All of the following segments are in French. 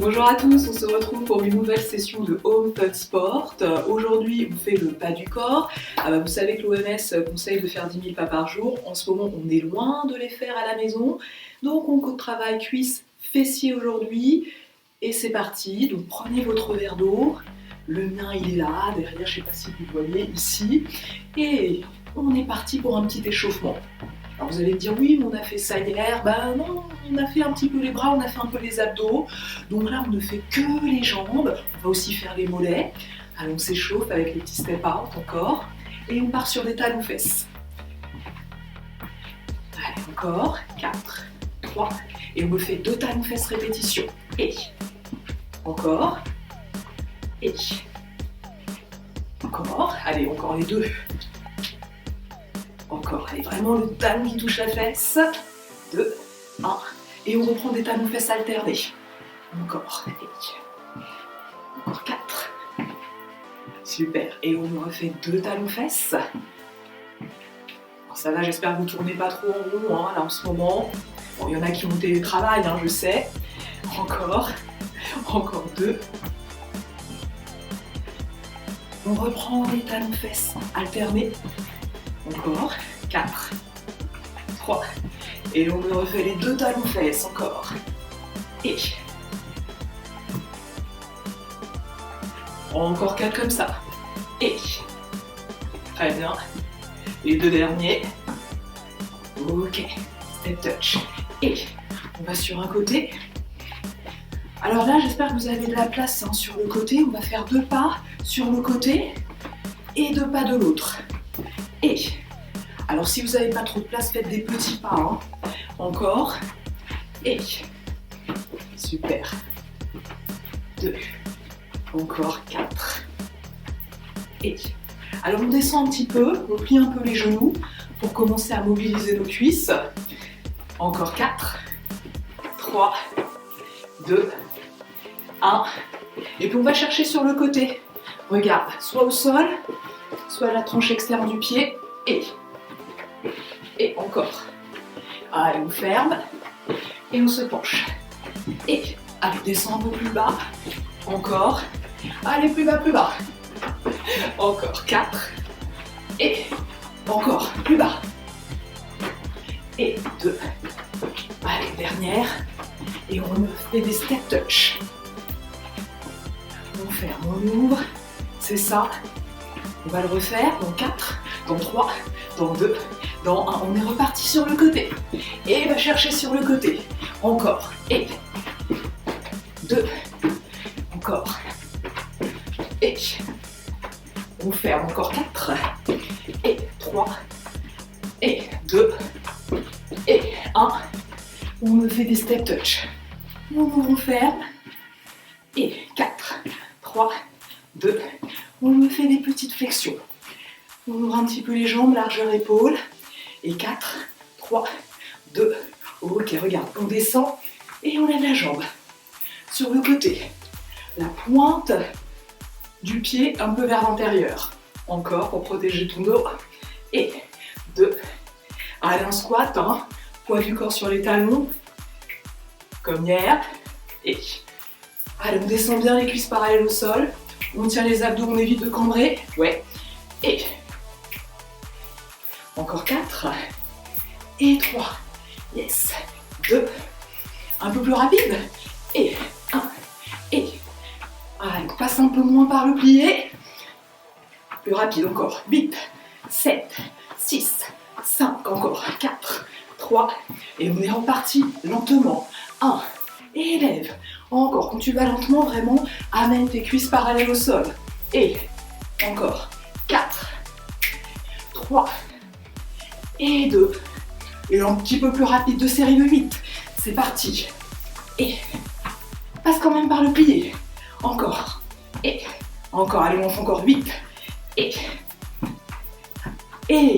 Bonjour à tous, on se retrouve pour une nouvelle session de Home Fun Sport. Aujourd'hui, on fait le pas du corps. Vous savez que l'OMS conseille de faire 10 000 pas par jour. En ce moment, on est loin de les faire à la maison. Donc, on travaille cuisses, fessiers aujourd'hui. Et c'est parti. Donc, prenez votre verre d'eau. Le mien, il est là, derrière, je ne sais pas si vous voyez, ici. Et on est parti pour un petit échauffement. Alors vous allez me dire, oui, mais on a fait ça hier. Ben non, on a fait un petit peu les bras, on a fait un peu les abdos. Donc là, on ne fait que les jambes. On va aussi faire les mollets. Alors on s'échauffe avec les petits step out encore. Et on part sur des talons-fesses. Allez, encore. 4, 3. Et on me fait 2 talons-fesses répétitions. Et encore. Et encore. Allez, encore les 2. Encore, allez, vraiment le talon qui touche la fesse. 2, 1. Et on reprend des talons fesses alternés. Encore. Et encore 4. Super. Et on refait 2 talons fesses. Alors ça va, j'espère que vous ne tournez pas trop en rond là en ce moment. Bon, il y en a qui ont télétravail, je sais. Encore. Encore 2. On reprend les talons fesses alternés. Encore, 4, 3, et on me refait les 2 talons fesses, encore, et encore 4 comme ça, et très bien, les 2 derniers, ok, step touch, et on va sur un côté. Alors là, j'espère que vous avez de la place sur le côté. On va faire 2 pas sur le côté et 2 pas de l'autre. Et, alors si vous n'avez pas trop de place, faites des petits pas. Encore. Et, super. 2. Encore 4. Et, alors on descend un petit peu, on plie un peu les genoux pour commencer à mobiliser nos cuisses. Encore 4. 3. 2. 1. Et puis on va chercher sur le côté. Regarde, soit au sol, soit à la tranche externe du pied, et encore. Allez, on ferme, et on se penche. Et, allez, descend un peu plus bas, encore. Allez, plus bas, plus bas. Encore, 4, et encore, plus bas. Et 2. Allez, dernière, et on fait des step touch. On ferme, on ouvre, c'est ça. On va le refaire dans 4, dans 3, dans 2, dans 1. On est reparti sur le côté. Et va chercher sur le côté. Encore. Et 2. Encore. Et on ferme encore 4. Et 3. Et 2. Et 1. On me fait des step touch. On ouvre, on ferme. Et 4, 3, 2. On me fait des petites flexions. On ouvre un petit peu les jambes, largeur épaule. Et 4, 3, 2. Ok, regarde, on descend et on lève la jambe. Sur le côté, la pointe du pied un peu vers l'intérieur. Encore pour protéger ton dos. Et 2. Allez, un squat, poids du corps sur les talons. Comme hier. Et allez, on descend bien les cuisses parallèles au sol. On tient les abdos, on évite de cambrer. Ouais. Et encore 4. Et 3. Yes. 2. Un peu plus rapide. Et 1. Et allez, on passe un peu moins par le plié. Plus rapide encore. 8, 7, 6, 5. Encore 4, 3. Et on est reparti lentement. 1. Et élève. Encore, quand tu vas lentement, vraiment, amène tes cuisses parallèles au sol. Et encore, 4, 3, et 2. Et un petit peu plus rapide, de série de 8. C'est parti. Et passe quand même par le plié. Encore. Et encore, allez, on fait encore 8. Et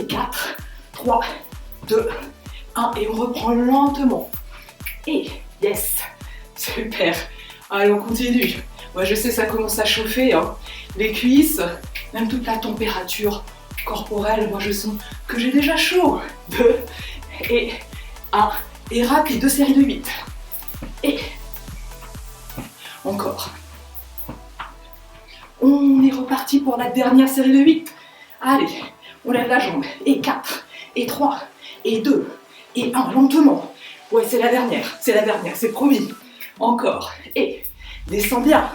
4, 3, 2, 1. Et on reprend lentement. Et yes. Super. Allez, on continue. Moi, je sais, ça commence à chauffer. Les cuisses, même toute la température corporelle. Moi, je sens que j'ai déjà chaud. 2 et 1. Et rapide, 2 séries de 8. Et Encore. On est reparti pour la dernière série de 8. Allez, on lève la jambe. Et 4, et 3, et 2, et 1, lentement. Ouais, c'est la dernière, c'est promis. Encore. Et descends bien.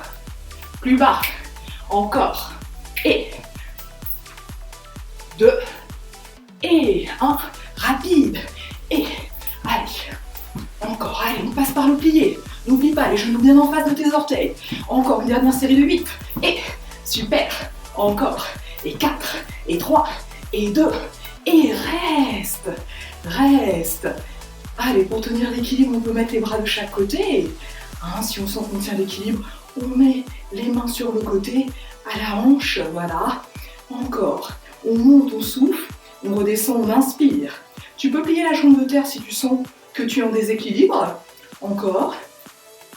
Plus bas. Encore. Et 2, et 1, rapide. Et allez. Encore, allez, on passe par le plié. N'oublie pas les genoux bien en face de tes orteils. Encore une dernière série de 8. Et super. Encore. Et 4, et 3, et 2. Et reste. Reste. Allez, pour tenir l'équilibre, on peut mettre les bras de chaque côté. Hein, si on sent qu'on tient l'équilibre, on met les mains sur le côté, à la hanche, voilà. Encore. On monte, on souffle, on redescend, on inspire. Tu peux plier la jambe de terre si tu sens que tu es en déséquilibre. Encore.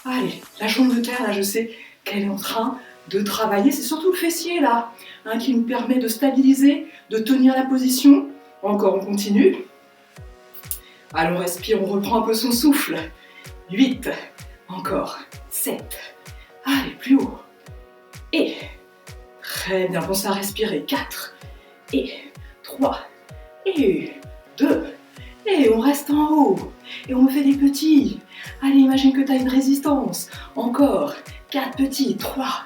Allez, la jambe de terre, là, je sais qu'elle est en train de travailler. C'est surtout le fessier, là, hein, qui nous permet de stabiliser, de tenir la position. Encore, on continue. Allez, on respire, on reprend un peu son souffle. 8. Encore. 7. Allez, plus haut. Et très bien, pense à respirer. 4. Et 3. Et 2. Et on reste en haut. Et on me fait des petits. Allez, imagine que tu as une résistance. Encore. 4 petits. 3.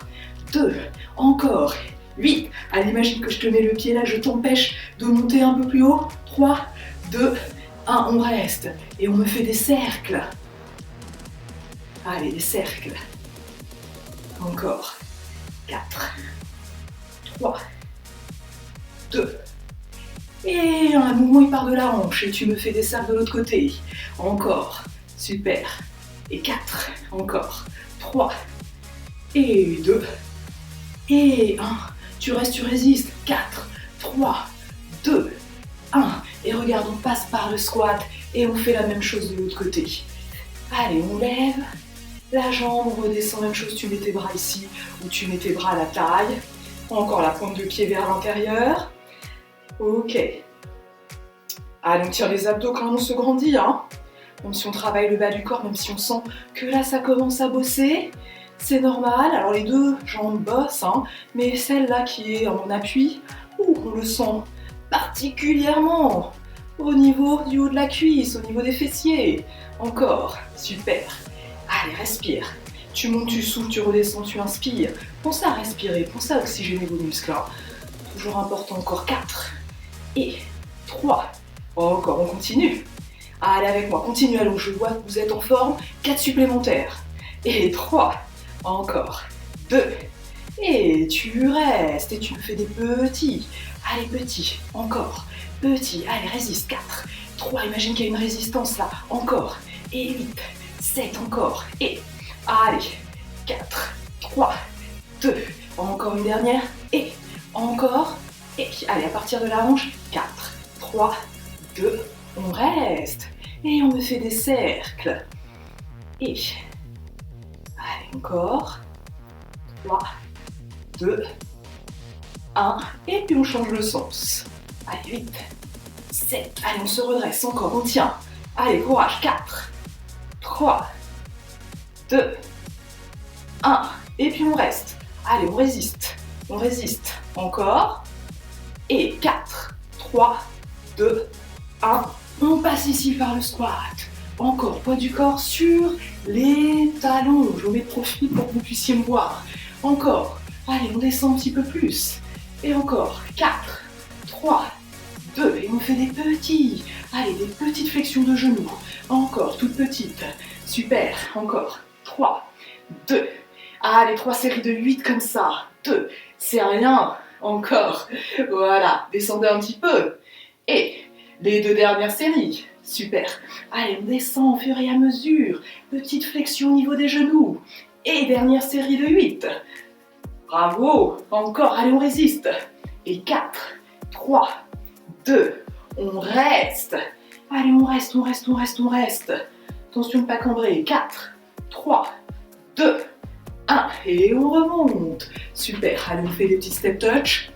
2. Encore. 8. Allez, imagine que je te mets le pied là, je t'empêche de monter un peu plus haut. 3, 2, 1. On reste. Et on me fait des cercles. Allez, des cercles. Encore. 4. 3. 2. Et un mouvement, il part de la hanche et tu me fais des cercles de l'autre côté. Encore. Super. Et 4. Encore. 3. Et 2. Et 1. Tu restes, tu résistes. 4. 3. 2. 1. Et regarde, on passe par le squat et on fait la même chose de l'autre côté. Allez, on lève la jambe, on redescend, même chose, tu mets tes bras ici ou tu mets tes bras à la taille. Encore la pointe de pied vers l'intérieur. Ok. Allez, on tire les abdos quand on se grandit, hein. Même si on travaille le bas du corps, même si on sent que là ça commence à bosser, c'est normal. Alors les deux jambes bossent, hein, mais celle-là qui est en appui, on le sent particulièrement au niveau du haut de la cuisse, au niveau des fessiers. Encore, super. Allez, respire. Tu montes, tu souffles, tu redescends, tu inspires. Pense à respirer, pense à oxygéner vos muscles. Hein. Toujours important, encore 4 et 3. Encore, on continue. Allez avec moi, continue, allons, je vois que vous êtes en forme. 4 supplémentaires. Et 3. Encore. 2. Et tu restes et tu me fais des petits. Allez, petits. Encore. Petits. Allez, résiste. 4. 3. Imagine qu'il y a une résistance là. Encore. Et 8. 7. Encore. Et allez. 4. 3. 2. Encore une dernière. Et encore. Et allez, à partir de la hanche. 4. 3. 2. On reste. Et on me fait des cercles. Et allez, encore. 3, 2, 1. Et puis on change le sens. Allez, 8, 7. Allez, on se redresse encore, on tient. Allez, courage. 4, 3, 2, 1. Et puis on reste. Allez, on résiste. On résiste. Encore. Et 4, 3, 2, 1. On passe ici par le squat. Encore, poids du corps sur les talons. Je vous mets de profil pour que vous puissiez me voir. Encore. Allez, on descend un petit peu plus. Et encore. 4, 3, 2. Et on fait des petits. Allez, des petites flexions de genoux. Encore, toutes petites. Super. Encore. 3, 2. Allez, 3 séries de 8 comme ça. 2. C'est rien. Encore. Voilà. Descendez un petit peu. Et les 2 dernières séries. Super. Allez, on descend au fur et à mesure. Petite flexion au niveau des genoux. Et dernière série de 8. Bravo. Encore. Allez, on résiste. Et 4, 3, 2. On reste. Allez, on reste, on reste, on reste, on reste. Attention de ne pas cambrer. 4, 3, 2, 1. Et on remonte. Super. Allez, on fait des petits step touch.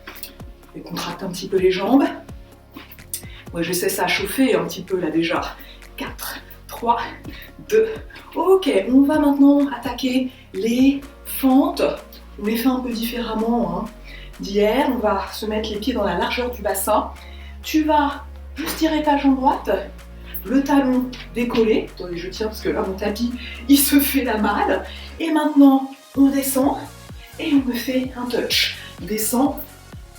Et contracte un petit peu les jambes. Ouais, je sais, ça a chauffé un petit peu là déjà. 4, 3, 2, Ok, on va maintenant attaquer les fentes. On les fait un peu différemment d'hier. On va se mettre les pieds dans la largeur du bassin. Tu vas juste tirer ta jambe droite, le talon décollé. Attendez, je tiens parce que là, mon tapis, il se fait la malle. Et maintenant, on descend et on me fait un touch. Descend,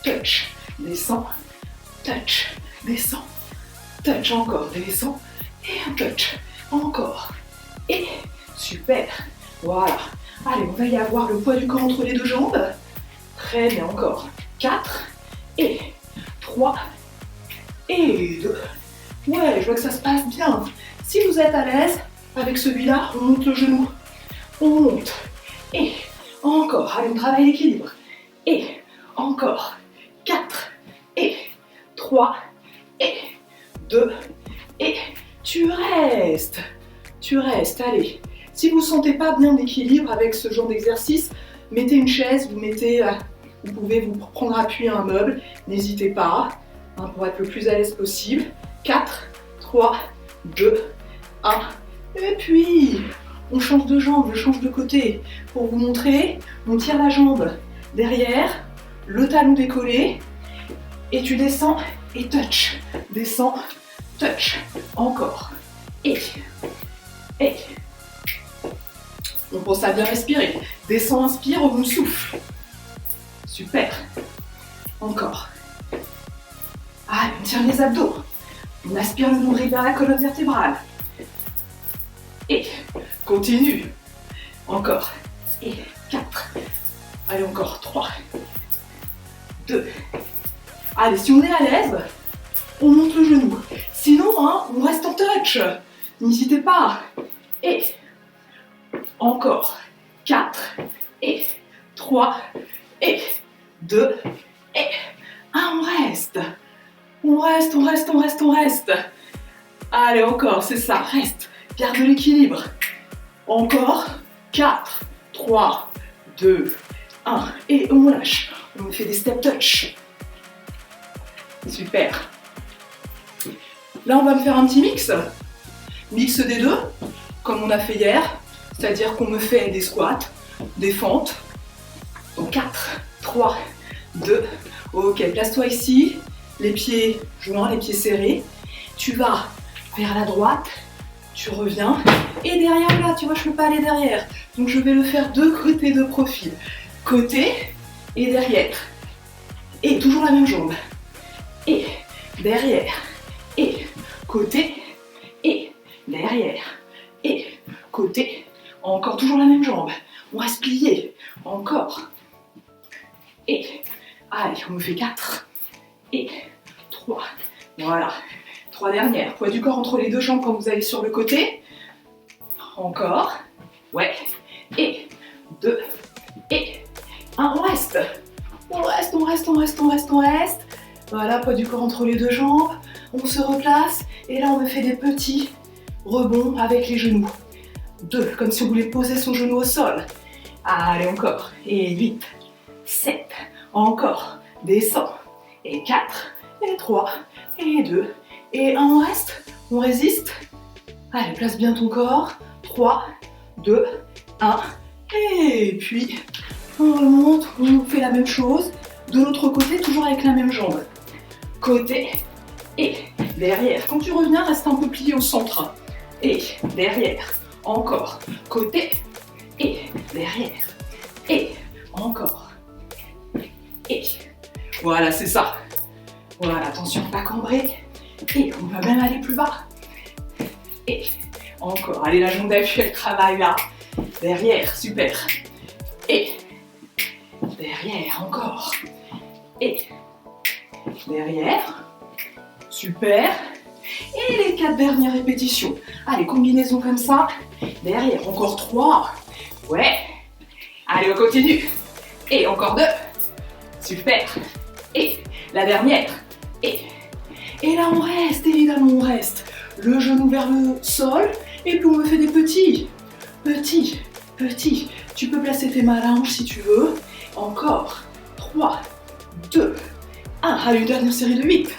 touch, descend, touch, descend, touch, encore, descend et un touch, encore. Et super, voilà. Allez, on va y avoir le poids du corps entre les deux jambes. Très bien, encore. 4 et 3 et 2. Ouais, je vois que ça se passe bien. Si vous êtes à l'aise avec celui-là, on monte le genou. On monte. Et encore. Allez, on travaille l'équilibre. Et encore. 4 et 3 et 2 et tu restes. Tu restes, allez. Si vous ne sentez pas bien d'équilibre avec ce genre d'exercice, mettez une chaise, vous pouvez vous prendre appui à un meuble, n'hésitez pas pour être le plus à l'aise possible. 4, 3, 2, 1, et puis on change de jambe, je change de côté. Pour vous montrer, on tire la jambe derrière, le talon décollé, et tu descends et touch, descends, touch, encore, et. On pense à bien respirer. Descends, inspire, on souffle. Super. Encore. Allez, on tire les abdos. On aspire le nombril vers la colonne vertébrale. Et continue. Encore. Et 4. Allez, encore 3. 2. Allez, si on est à l'aise, on monte le genou. Sinon, on reste en touch. N'hésitez pas. Et encore 4 et 3 et 2 et 1, on reste. On reste, on reste, on reste, on reste. Allez, encore, c'est ça, reste. Garde l'équilibre. Encore 4, 3, 2, 1 et on lâche. On fait des step touch. Super. Là, on va me faire un petit mix. Mix des deux, comme on a fait hier. C'est-à-dire qu'on me fait des squats, des fentes. Donc 4, 3, 2. Ok, place-toi ici. Les pieds joints, les pieds serrés. Tu vas vers la droite. Tu reviens. Et derrière là, tu vois, je ne peux pas aller derrière. Donc je vais le faire de côté, de profil. Côté et derrière. Et toujours la même jambe. Et derrière. Et côté. Et derrière. Et côté. Encore toujours la même jambe. On reste plié. Encore. Et allez, on me fait 4. Et 3. Voilà. 3 dernières. Poids du corps entre les deux jambes quand vous allez sur le côté. Encore. Ouais. Et 2. Et 1. On reste. On reste, on reste, on reste, on reste, on reste. Voilà, poids du corps entre les deux jambes. On se replace. Et là, on me fait des petits rebonds avec les genoux. 2, comme si on voulait poser son genou au sol. Allez, encore. Et 8, 7, encore. Descend. Et 4, et 3, et 2, et 1, on reste. On résiste. Allez, place bien ton corps. 3, 2, 1. Et puis, on remonte, on fait la même chose. De l'autre côté, toujours avec la même jambe. Côté et derrière. Quand tu reviens, reste un peu plié au centre. Et derrière. Encore. Côté et derrière. Et encore. Et voilà, c'est ça. Voilà, attention, pas cambrer. Et on va même aller plus bas. Et encore. Allez, la jambe d'appui, elle travaille là. Derrière, super. Et derrière, encore. Et derrière. Super. Et les 4 dernières répétitions. Allez, combinaison comme ça. Derrière, encore 3. Ouais. Allez, on continue. Et encore 2. Super. Et la dernière. Et là, on reste, évidemment, on reste. Le genou vers le sol. Et puis, on me fait des petits. Tu peux placer tes mains à la hanche si tu veux. Encore. 3, 2, 1. Allez, une dernière série de 8.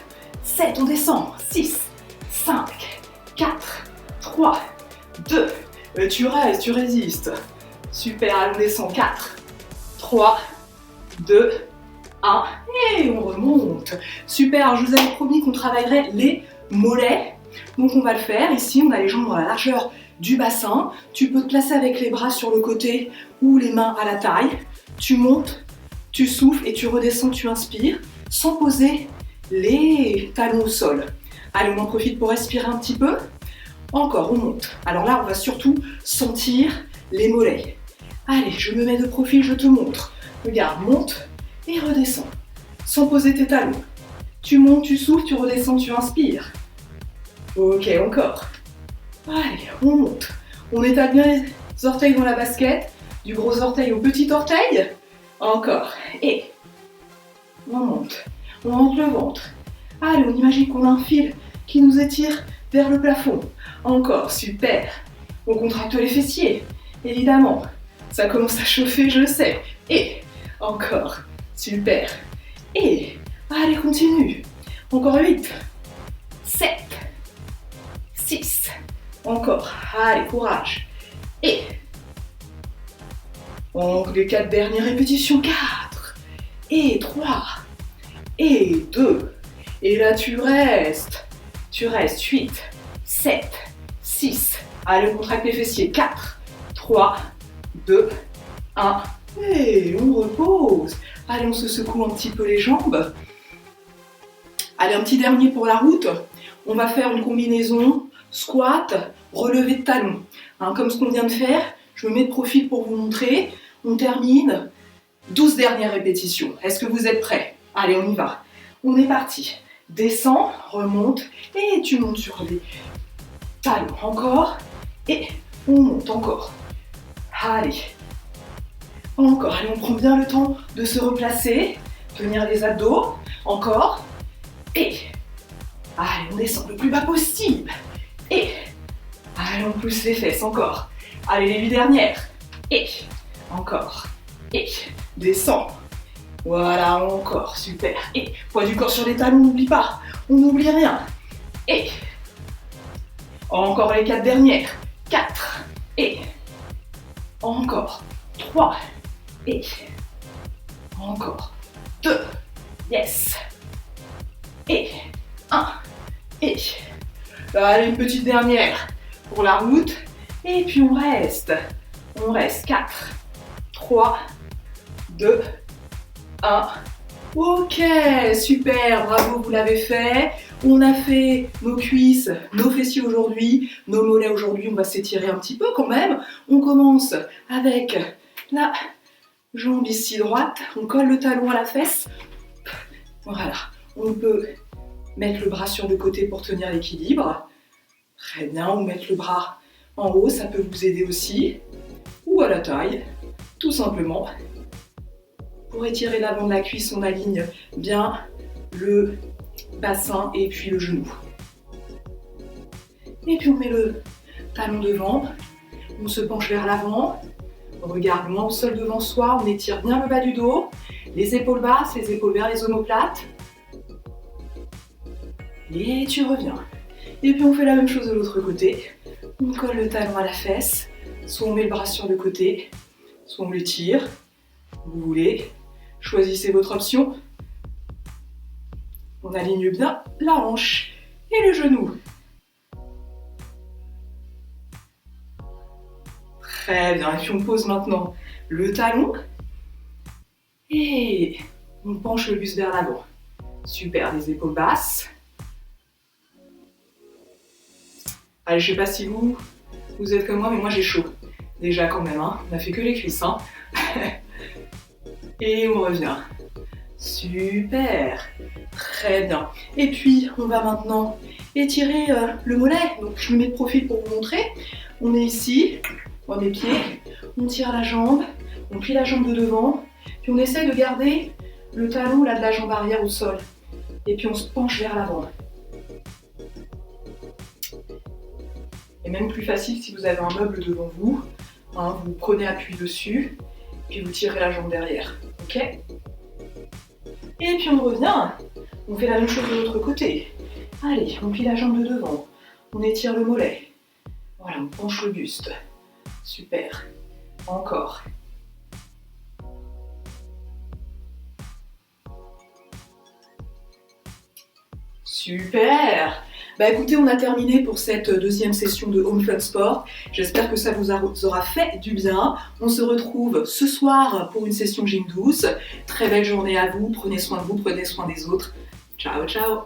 7, on descend. 6, 5, 4, 3, 2, Tu restes, tu résistes. Super, allez, on descend. 4, 3, 2, 1. Et on remonte. Super, je vous avais promis qu'on travaillerait les mollets. Donc on va le faire. Ici, on a les jambes dans la largeur du bassin. Tu peux te placer avec les bras sur le côté ou les mains à la taille. Tu montes, tu souffles et tu redescends, tu inspires, sans poser les talons au sol. Allez, on en profite pour respirer un petit peu. Encore, on monte. Alors là, on va surtout sentir les mollets. Allez, je me mets de profil, je te montre. Regarde, monte et redescends, sans poser tes talons. Tu montes, tu souffles, tu redescends, tu inspires. Ok, encore. Allez, on monte. On étale bien les orteils dans la basket, du gros orteil au petit orteil. Encore. Et on monte le ventre. Allez, on imagine qu'on a un fil qui nous étire vers le plafond. Encore, super. On contracte les fessiers, évidemment. Ça commence à chauffer, je le sais. Et encore, super. Et allez, continue. Encore 8, 7, 6. Encore, allez, courage. Et les 4 dernières répétitions. 4, et 3, et 2. Et là, tu restes. 8, 7, 6. Allez, on contracte les fessiers. 4, 3, 2, 1. Et on repose. Allez, on se secoue un petit peu les jambes. Allez, un petit dernier pour la route. On va faire une combinaison squat, relevé de talons. Comme ce qu'on vient de faire, je me mets de profil pour vous montrer. On termine 12 dernières répétitions. Est-ce que vous êtes prêts? Allez, on y va. On est parti. Descends, remonte et tu montes sur les talons. Encore. Et on monte encore. Allez. Encore. Allez, on prend bien le temps de se replacer. Tenir les abdos. Encore. Et allez, on descend le plus bas possible. Et allez, on pousse les fesses. Encore. Allez, les 8 dernières. Et encore. Et descends. Voilà, encore. Super. Et poids du corps sur les talons, n'oublie pas. On n'oublie rien. Et encore les 4 dernières. 4. Et encore. 3. Et encore. 2. Yes. Et 1. Et allez, une petite dernière pour la route. Et puis on reste. 4, 3, 2, 1. Ok, super, bravo, vous l'avez fait. On a fait nos cuisses, nos fessiers aujourd'hui, nos mollets aujourd'hui. On va s'étirer un petit peu quand même. On commence avec la jambe ici droite. On colle le talon à la fesse. Voilà, on peut mettre le bras sur le côté pour tenir l'équilibre. Très bien, ou mettre le bras en haut, ça peut vous aider aussi. Ou à la taille, tout simplement. Pour étirer l'avant de la cuisse, on aligne bien le bassin et puis le genou. Et puis on met le talon devant, on se penche vers l'avant, on regarde loin au sol devant soi, on étire bien le bas du dos, les épaules basses, les épaules vers les omoplates. Et tu reviens. Et puis on fait la même chose de l'autre côté. On colle le talon à la fesse, soit on met le bras sur le côté, soit on l'étire. Vous voulez, choisissez votre option. On aligne bien la hanche et le genou. Très bien, et puis on pose maintenant le talon et on penche le buste vers l'avant. Super, les épaules basses. Allez, je sais pas si vous êtes comme moi, mais moi j'ai chaud. Déjà quand même, hein. On a fait que les cuisses. Hein. Et on revient. Super, très bien. Et puis, on va maintenant étirer le mollet. Donc, je me mets de profil pour vous montrer. On est ici, on met les pieds, on tire la jambe, on plie la jambe de devant, puis on essaye de garder le talon là, de la jambe arrière au sol. Et puis, on se penche vers l'avant. Et même plus facile si vous avez un meuble devant vous. Hein, vous prenez appui dessus, puis vous tirez la jambe derrière. Ok ? Et puis on revient, on fait la même chose de l'autre côté. Allez, on plie la jambe de devant, on étire le mollet. Voilà, on penche le buste. Super. Encore. Super. Bah écoutez, on a terminé pour cette deuxième session de Home Fun Sport. J'espère que ça vous aura fait du bien. On se retrouve ce soir pour une session gym douce. Très belle journée à vous. Prenez soin de vous, prenez soin des autres. Ciao, ciao.